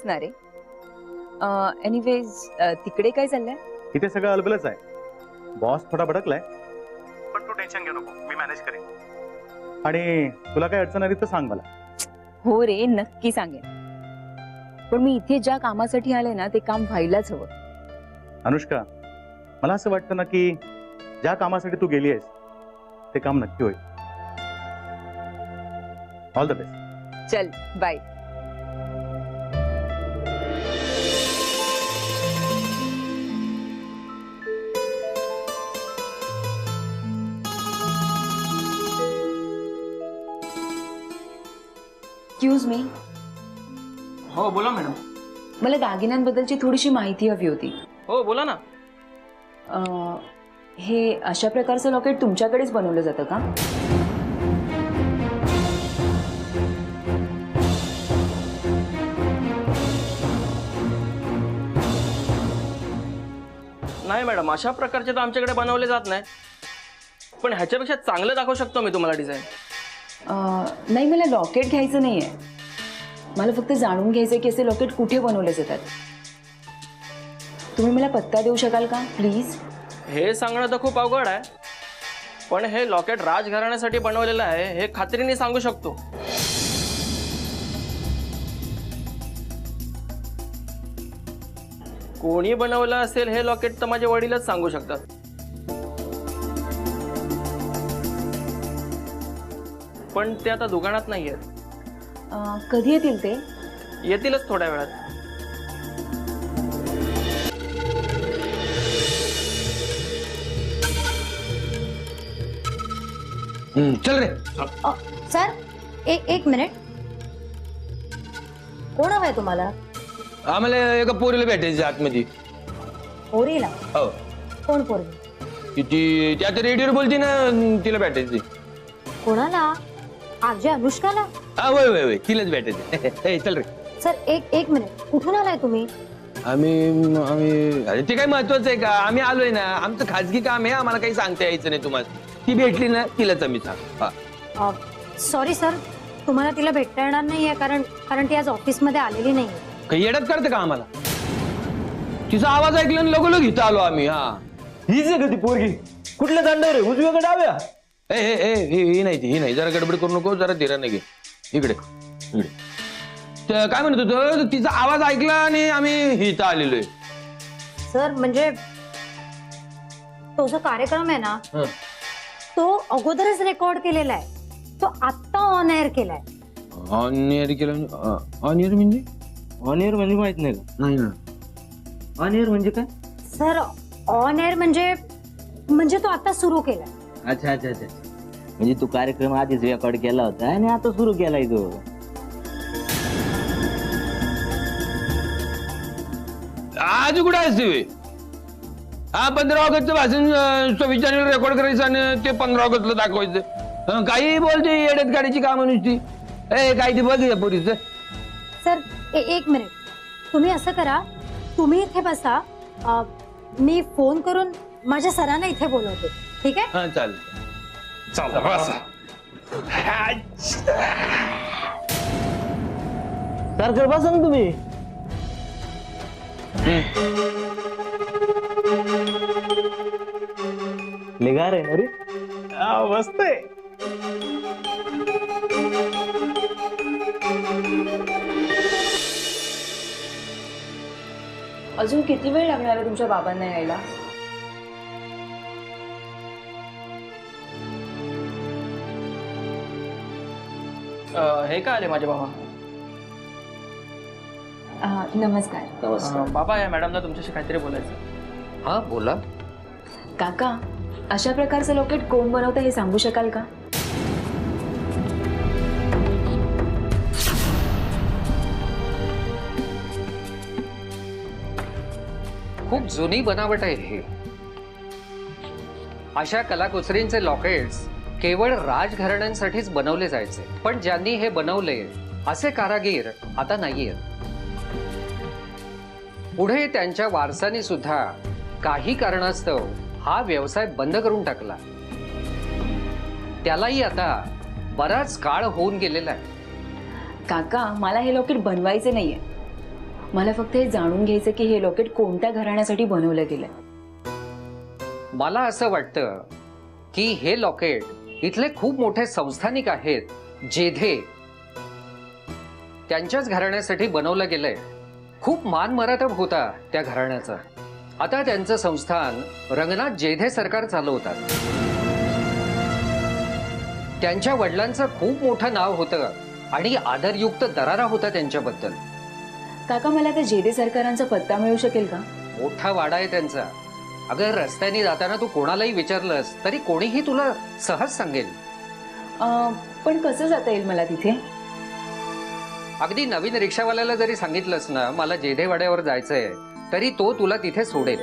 असणार आहे. एनिवेज तिकडे काय चाललंय? इथे सगळं अलबलच आहे. बॉस थोडा भडकलाय, पण तू टेन्शन घेऊ नको, मी मॅनेज करेन. आणि तुला काय अडचण आली तर सांग मला. हो रे, नक्की सांगेन. पण मी इथे ज्या कामासाठी आले ना ते काम व्हायलाच हवं. अनुष्का, मला असं वाटतं ना की ज्या कामासाठी तू गेली आहेस ते काम नक्की होईल. All the best. चल बाय. Excuse me. हो बोला मॅडम. मला दागिन्यांबद्दलची थोडीशी माहिती हवी होती. हो बोला ना. हे अशा प्रकारचं लॉकेट तुमच्याकडेच बनवलं जातं का? नाही मॅडम, अशा प्रकारचे तर आमच्याकडे बनवले जात नाही, पण ह्याच्यापेक्षा चांगलं दाखवू शकतो मी तुम्हाला डिझाईन. नाही, मला लॉकेट घ्यायचं नाहीये. मला फक्त जाणून घ्यायचंय की असे लॉकेट कुठे बनवले जातात. तुम्ही मला पत्ता देऊ शकाल का प्लीज? हे सांगणं तर खूप अवघड आहे, पण हे लॉकेट राजघराण्यासाठी बनवलेलं आहे हे खात्रीने सांगू शकतो. कोणी बनवलं असेल हे लॉकेट तर माझे वडीलच सांगू शकतात. पण ते आता दुकानात नाही आहेत. कधी येतील ते? येतीलच थोड्या वेळात. चल रे. सर एक मिनिट. कोण हवंय तुम्हाला? आम्हाला एका पोरीला भेटायचं आतमध्ये. पोरीला? हो. कोण पोरगी? ती आता रेडिओवर बोलते ना, तिला भेटायची. कोणाला? आजी अनुष्काला? हा वय वय वय, तिलाच भेटायचं. चल रे. सर एक मिनिट. कुठून आलाय तुम्ही? आम्ही अरे ते काय महत्वाचं आहे का? आम्ही आलोय ना, आमचं खाजगी काम आहे, आम्हाला काही सांगता यायचं नाही तुम्हाला. ती भेटली ना तिलाच आम्ही सांग. सॉरी सर, तुम्हाला तिला भेटता येणार नाहीये कारण ती आज ऑफिसमध्ये आलेली नाही. काही येडत करते का आम्हाला? तिचा आवाज ऐकला आणि लगोलग इथं आलो आम्ही. हा, हीच आहे का ती पोरगी? कुठल्या दांडावर आहे, उजव्या का डाव्या? ही नाही, जरा गडबड करू नको, जरा धीराने घे. इकडे इकडे. काय म्हणत होतो, तिचा आवाज ऐकला आणि आम्ही इथं आलेलोय. सर म्हणजे तो जो कार्यक्रम आहे ना तो अगोदरच रेकॉर्ड केलेला आहे. तो आत्ता ऑन एअर केलाय. ऑन एअर केलं? ऑन एअर म्हणजे? ऑन एअर म्हणजे माहित नाही का? नाही ना. ऑन एअर म्हणजे काय? सर ऑन एअर म्हणजे तो आता सुरू केलाय. अच्छा अच्छा अच्छा. म्हणजे तू कार्यक्रम आधीच रेकॉर्ड केला होता आणि आता सुरू केलाय तो. आज कुठे असते? हा, 15 ऑगस्टचं भाषण 26 जानेवारी रेकॉर्ड करायचं आणि ते 15 ऑगस्टला दाखवायचं. काही बोलते येड्यात गाडीची कामं नुसती. काय ते बघ पोरीचं. सर एक मिनिट. तुम्ही असं करा, तुम्ही इथे बसा. मी फोन करून माझ्या सरांना इथे बोलवते. ठीक आहे? हा चालेल. सारखं बसा ना तुम्ही. निघार आहे अरे. मस्त आहे. अजून किती वेळ लागणार आहे तुमच्या बाबांना यायला? हे काय आले माझे बाबा? नमस्कार. बाबा, या मॅडमला तुमच्याशी काहीतरी बोलायचं. हा बोला. काका, अशा प्रकारचं लॉकेट कोण बनवतं हे सांगू शकाल का? खूप जुनी बनावट आहे हे. अशा कलाकुसरींचे लॉकेट्स केवळ राजघराण्यांसाठीच बनवले जायचे, पण ज्यांनी हे बनवले असे कारागीर आता नाहीये. पुढे त्यांच्या वारसांनी सुद्धा काही कारणास्तव हा व्यवसाय बंद करून टाकला. त्यालाही आता बराच काळ होऊन गेलेला आहे. काका, मला हे लॉकेट बनवायचे नाहीये. मला फक्त हे जाणून घ्यायचं की हे लॉकेट कोणत्या घराण्यासाठी बनवलं गेलंय. मला असं वाटतं की हे लॉकेट इथले खूप मोठे संस्थानिक आहेत जेधे, त्यांच्याच घराण्यासाठी बनवलं गेलंय. खूप मान मरातब होता त्या घराण्याचा. आता त्यांचं संस्थान रंगनाथ जेधे सरकार चालवतात. त्यांच्या वडिलांचं खूप मोठं नाव होतं आणि आदरयुक्त दरारा होता त्यांच्याबद्दल. काका, मला त्या जेधे सरकारांचा पत्ता मिळू शकेल का? मोठा वाडा आहे त्यांचा. अगर रस्त्याने जाताना तू कोणालाही विचारलंस तरी कोणीही तुला सहज सांगेल. पण कसं जाता येईल मला तिथे? अगदी नवीन रिक्षावाल्याला जरी सांगितलंस ना मला जेधे वाड्यावर जायचंय तरी तो तुला तिथे सोडेल.